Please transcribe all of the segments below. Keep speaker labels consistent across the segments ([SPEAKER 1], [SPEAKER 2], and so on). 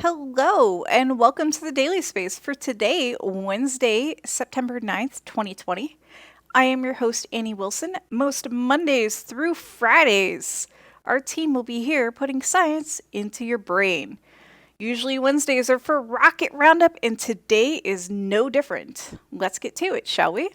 [SPEAKER 1] Hello, and welcome to the Daily Space for today, Wednesday, September 9th, 2020. I am your host, Annie Wilson. Most Mondays through Fridays, our team will be here putting science into your brain. Usually Wednesdays are for Rocket Roundup, and today is no different. Let's get to it, shall we?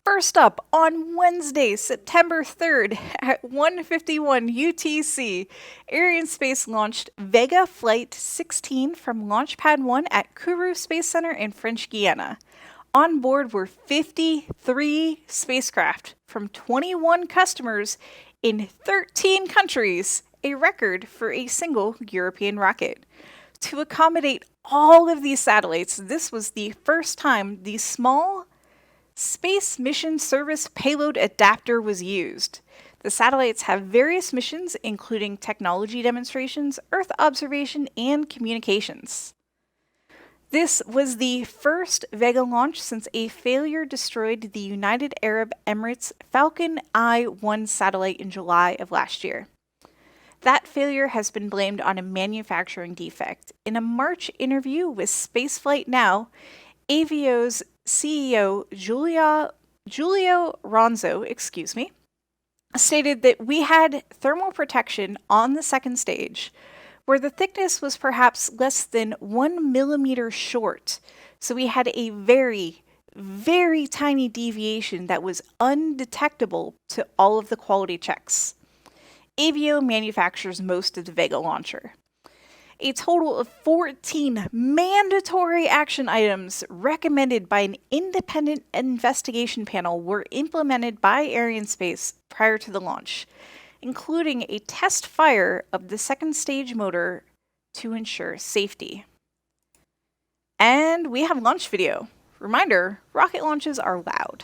[SPEAKER 1] First up, on Wednesday, September 3rd at 1:51 UTC, Arianespace launched Vega Flight 16 from Launch Pad 1 at Kourou Space Center in French Guiana. On board were 53 spacecraft from 21 customers in 13 countries, a record for a single European rocket. To accommodate all of these satellites, this was the first time the small Space Mission Service Payload Adapter was used. The satellites have various missions, including technology demonstrations, Earth observation, and communications. This was the first Vega launch since a failure destroyed the United Arab Emirates Falcon I-1 satellite in July of last year. That failure has been blamed on a manufacturing defect. In a March interview with Spaceflight Now, Avio's CEO Giulio Ronzo, stated that we had thermal protection on the second stage, where the thickness was perhaps less than 1 millimeter short. So we had a very, very tiny deviation that was undetectable to all of the quality checks. Avio manufactures most of the Vega launcher. A total of 14 mandatory action items recommended by an independent investigation panel were implemented by Arianespace prior to the launch, including a test fire of the second stage motor to ensure safety. And we have launch video. Reminder, rocket launches are loud.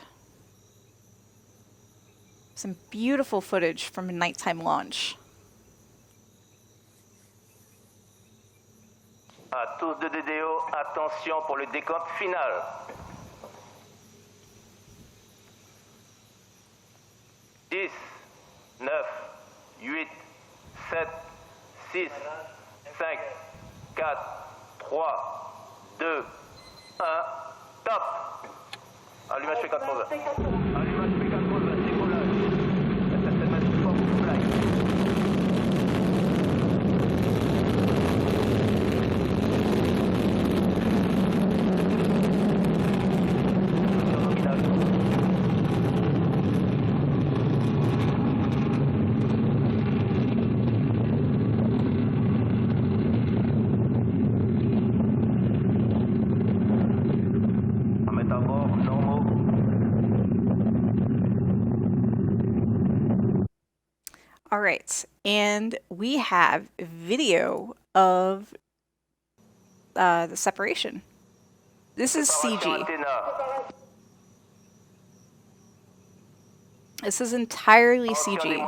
[SPEAKER 1] Some beautiful footage from a nighttime launch.
[SPEAKER 2] À tous de DDO, attention pour le décompte final. 10, 9, 8, 7, 6, 5, 4, 3, 2, 1, top. Allumage P4. Allumage P4, décollage. SSMS for flight.
[SPEAKER 1] All right, and we have video of the separation. This is CG. This is entirely CG.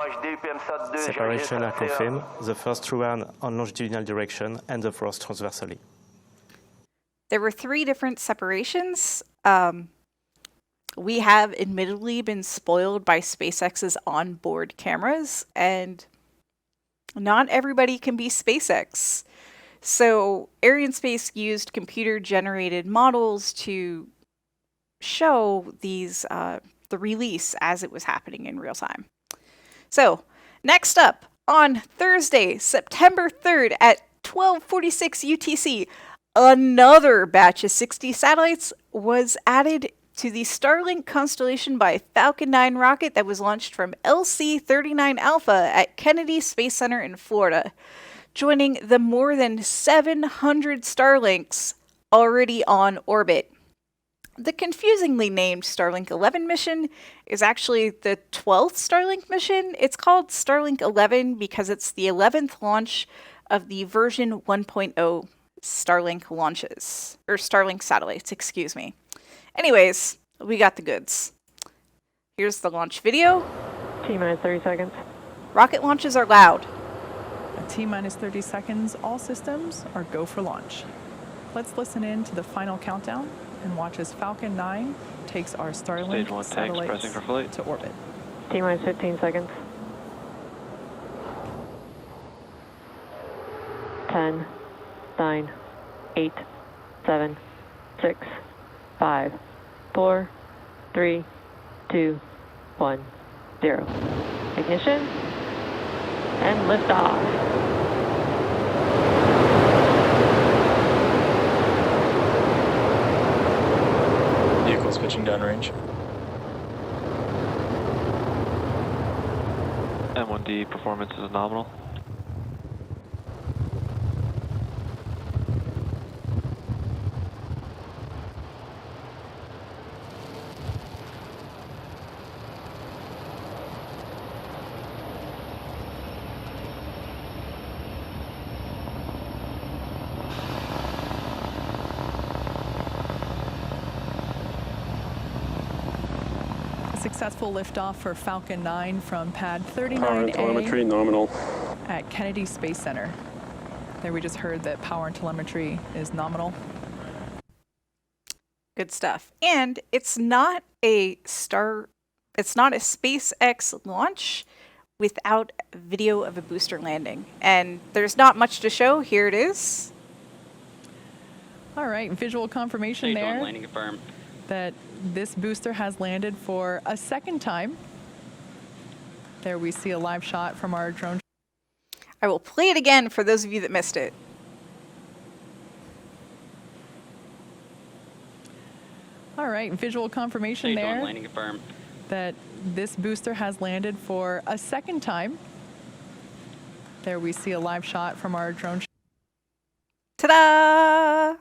[SPEAKER 3] Separation are confirmed, the first run on longitudinal direction and the first transversally.
[SPEAKER 1] There were 3 different separations. We have admittedly been spoiled by SpaceX's onboard cameras, and not everybody can be SpaceX. So Arianespace used computer-generated models to show these the release as it was happening in real time. So next up, on Thursday, September 3rd at 12:46 UTC, another batch of 60 satellites was added to the Starlink constellation by Falcon 9 rocket that was launched from LC-39 Alpha at Kennedy Space Center in Florida, joining the more than 700 Starlinks already on orbit. The confusingly named Starlink 11 mission is actually the 12th Starlink mission. It's called Starlink 11 because it's the 11th launch of the version 1.0 Starlink launches, or Starlink satellites, excuse me. Anyways, we got the goods. Here's the launch video.
[SPEAKER 4] T-minus 30 seconds.
[SPEAKER 1] Rocket launches are loud.
[SPEAKER 5] At T-minus 30 seconds, all systems are go for launch. Let's listen in to the final countdown and watch as Falcon 9 takes our Starlink satellites to orbit.
[SPEAKER 4] T-minus 15 seconds. 10, 9, 8, 7, 6, 5, 4, 3, 2, 1, 0. Ignition and liftoff.
[SPEAKER 6] Vehicles pitching downrange.
[SPEAKER 7] M1D performance is nominal.
[SPEAKER 5] Successful liftoff for Falcon 9 from pad
[SPEAKER 6] Power and telemetry
[SPEAKER 5] 39A
[SPEAKER 6] nominal.
[SPEAKER 5] at Kennedy Space Center. There we just heard that power and telemetry is nominal.
[SPEAKER 1] Good stuff. And it's not a SpaceX launch without video of a booster landing. And there's not much to show. Here it is.
[SPEAKER 5] All right, visual confirmation
[SPEAKER 8] Stage
[SPEAKER 5] there
[SPEAKER 8] one, landing confirmed.
[SPEAKER 5] that this booster has landed for a second time. There we see a live shot from our drone.
[SPEAKER 1] I will play it again for those of you that missed it.
[SPEAKER 5] All right, visual confirmation
[SPEAKER 8] Stage one,
[SPEAKER 5] there
[SPEAKER 8] landing confirmed.
[SPEAKER 5] that this booster has landed for a second time. There we see a live shot from our drone.
[SPEAKER 1] Ta-da!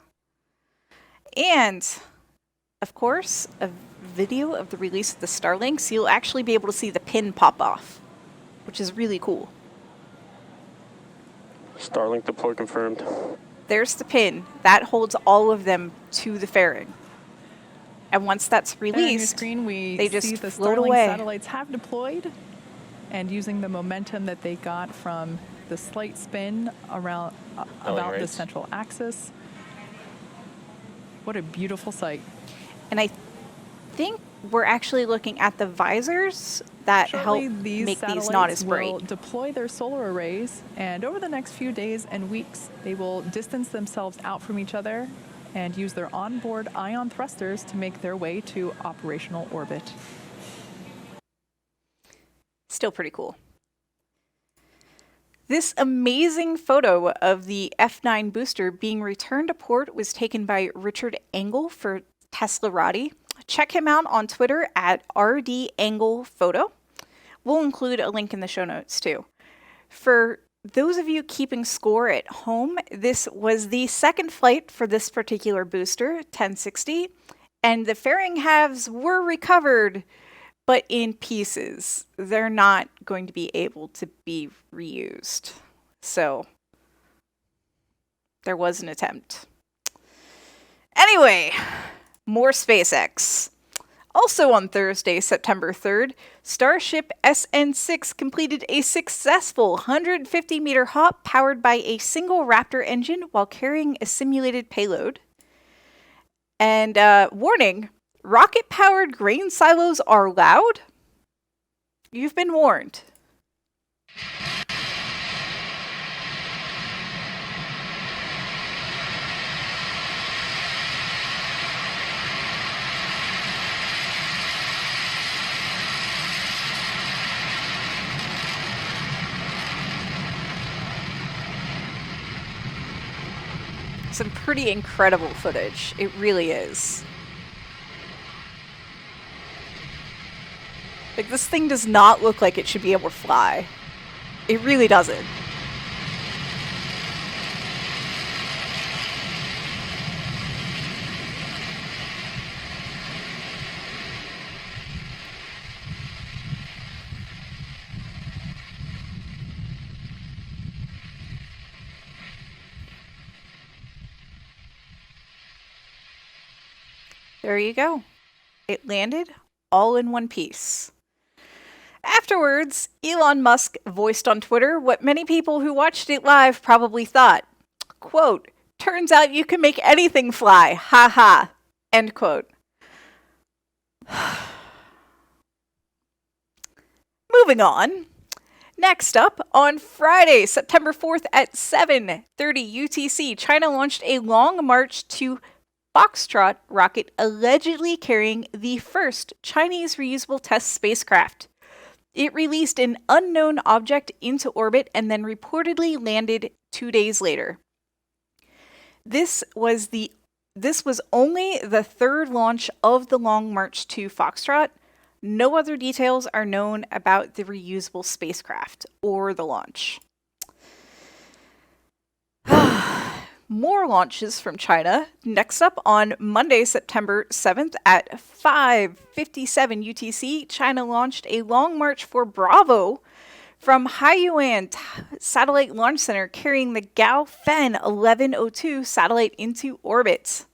[SPEAKER 1] And, of course, a video of the release of the Starlink, so you'll actually be able to see the pin pop off, which is really cool.
[SPEAKER 6] Starlink deploy confirmed.
[SPEAKER 1] There's the pin. That holds all of them to the fairing. And once that's
[SPEAKER 5] There on your
[SPEAKER 1] released,
[SPEAKER 5] screen, we
[SPEAKER 1] they just
[SPEAKER 5] see the
[SPEAKER 1] float
[SPEAKER 5] Starlink
[SPEAKER 1] away.
[SPEAKER 5] satellites have deployed, and using the momentum that they got from the slight spin around about the
[SPEAKER 6] rates.
[SPEAKER 5] central axis. What a beautiful sight.
[SPEAKER 1] And I think we're actually looking at the visors that
[SPEAKER 5] Shortly,
[SPEAKER 1] help
[SPEAKER 5] these
[SPEAKER 1] make these
[SPEAKER 5] satellites
[SPEAKER 1] not as bright.
[SPEAKER 5] will deploy their solar arrays, and over the next few days and weeks, they will distance themselves out from each other and use their onboard ion thrusters to make their way to operational orbit.
[SPEAKER 1] Still pretty cool. This amazing photo of the F9 booster being returned to port was taken by Richard Engel for Teslarati. Check him out on Twitter at @RDEngelPhoto. We'll include a link in the show notes too. For those of you keeping score at home, this was the second flight for this particular booster, 1060, and the fairing halves were recovered, but in pieces. They're not going to be able to be reused. So, there was an attempt. Anyway, more SpaceX. Also on Thursday, September 3rd, Starship Sn6 completed a successful 150-meter hop powered by a single Raptor engine while carrying a simulated payload. And warning, rocket-powered grain silos are loud. You've been warned. Some pretty incredible footage. It really is. Like, this thing does not look like it should be able to fly. It really doesn't. There you go. It landed all in one piece. Afterwards, Elon Musk voiced on Twitter what many people who watched it live probably thought. Quote, "Turns out you can make anything fly. Ha ha." End quote. Moving on. Next up, on Friday, September 4th at 7:30 UTC, China launched a Long March 2 Foxtrot rocket allegedly carrying the first Chinese reusable test spacecraft. It released an unknown object into orbit and then reportedly landed 2 days later. This was only the third launch of the Long March 2 Foxtrot. No other details are known about the reusable spacecraft or the launch. More launches from China. Next up on Monday, September 7th at 5:57 UTC, China launched a Long March 4 Bravo from Haiyuan Satellite Launch Center, carrying the Gaofen 1102 satellite into orbit.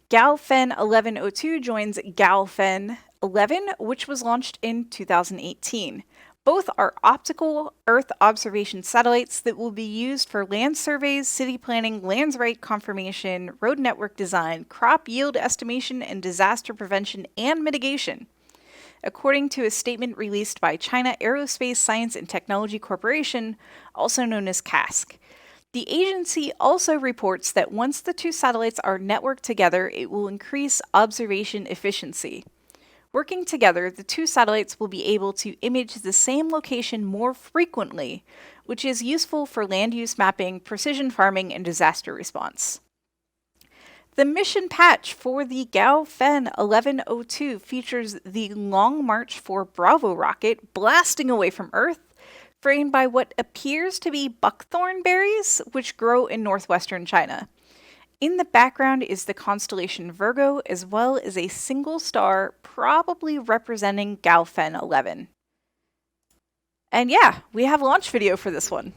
[SPEAKER 1] Gaofen 1102 joins Gaofen 11, which was launched in 2018. Both are optical Earth observation satellites that will be used for land surveys, city planning, lands right confirmation, road network design, crop yield estimation, and disaster prevention and mitigation. According to a statement released by China Aerospace Science and Technology Corporation, also known as CASC. The agency also reports that once the two satellites are networked together, it will increase observation efficiency. Working together, the two satellites will be able to image the same location more frequently, which is useful for land use mapping, precision farming, and disaster response. The mission patch for the Gaofen 1102 features the Long March 4 Bravo rocket blasting away from Earth, framed by what appears to be buckthorn berries, which grow in northwestern China. In the background is the constellation Virgo, as well as a single star, probably representing Gaofen 11. And yeah, we have a launch video for this one.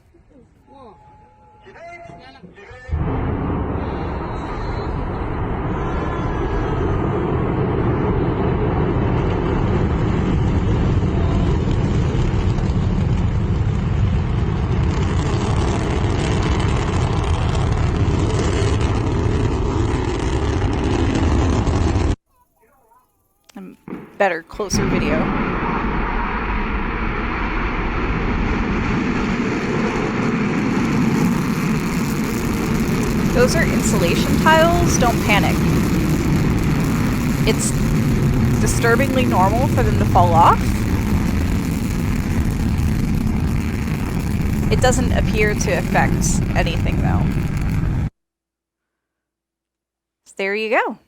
[SPEAKER 1] Better, closer video. Those are insulation tiles, don't panic. It's disturbingly normal for them to fall off. It doesn't appear to affect anything though. So there you go.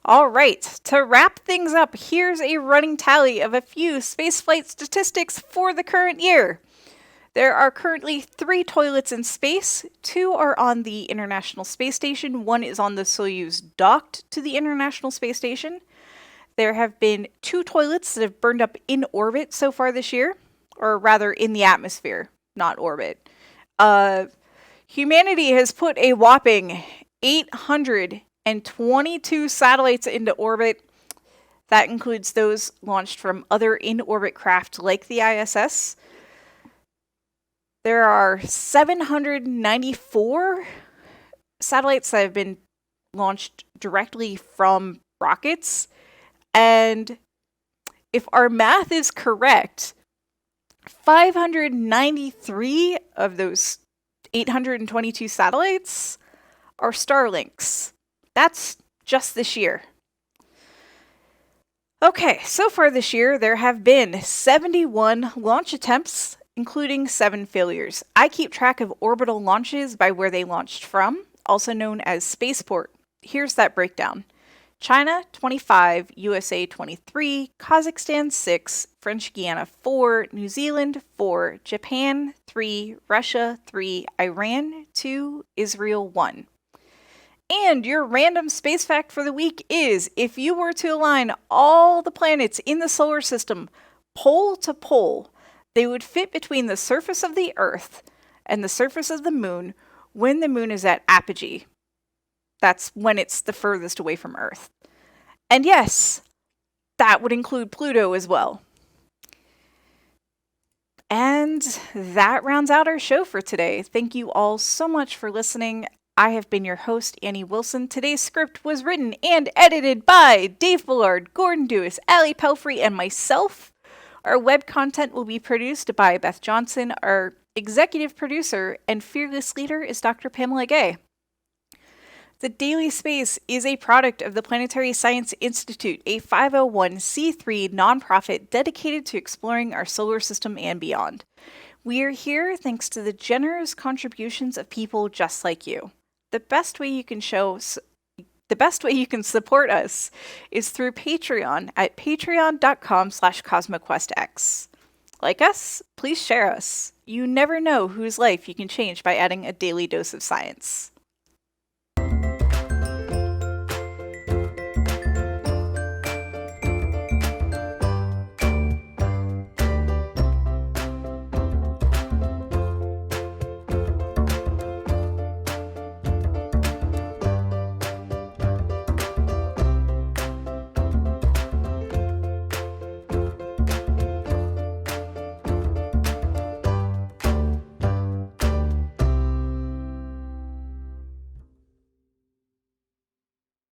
[SPEAKER 1] All right, to wrap things up, here's a running tally of a few spaceflight statistics for the current year. There are currently 3 toilets in space. 2 are on the International Space Station. 1 is on the Soyuz docked to the International Space Station. There have been 2 toilets that have burned up in orbit so far this year, or rather in the atmosphere, not orbit. Humanity has put a whopping 822 satellites into orbit. That includes those launched from other in-orbit craft like the ISS. There are 794 satellites that have been launched directly from rockets. And if our math is correct, 593 of those 822 satellites are Starlinks. That's just this year. Okay, so far this year, there have been 71 launch attempts, including 7 failures. I keep track of orbital launches by where they launched from, also known as spaceport. Here's that breakdown. China, 25, USA, 23, Kazakhstan, 6, French Guiana, 4, New Zealand, 4, Japan, 3, Russia, 3, Iran, 2, Israel, 1. And your random space fact for the week is, if you were to align all the planets in the solar system pole to pole, they would fit between the surface of the Earth and the surface of the Moon when the Moon is at apogee. That's when it's the furthest away from Earth. And yes, that would include Pluto as well. And that rounds out our show for today. Thank you all so much for listening. I have been your host, Annie Wilson. Today's script was written and edited by Dave Bullard, Gordon Dewis, Allie Pelfrey, and myself. Our web content will be produced by Beth Johnson. Our executive producer and fearless leader is Dr. Pamela Gay. The Daily Space is a product of the Planetary Science Institute, a 501c3 nonprofit dedicated to exploring our solar system and beyond. We are here thanks to the generous contributions of people just like you. The best way you can support us is through Patreon at patreon.com/CosmoQuestX. Like us, please share us. You never know whose life you can change by adding a daily dose of science.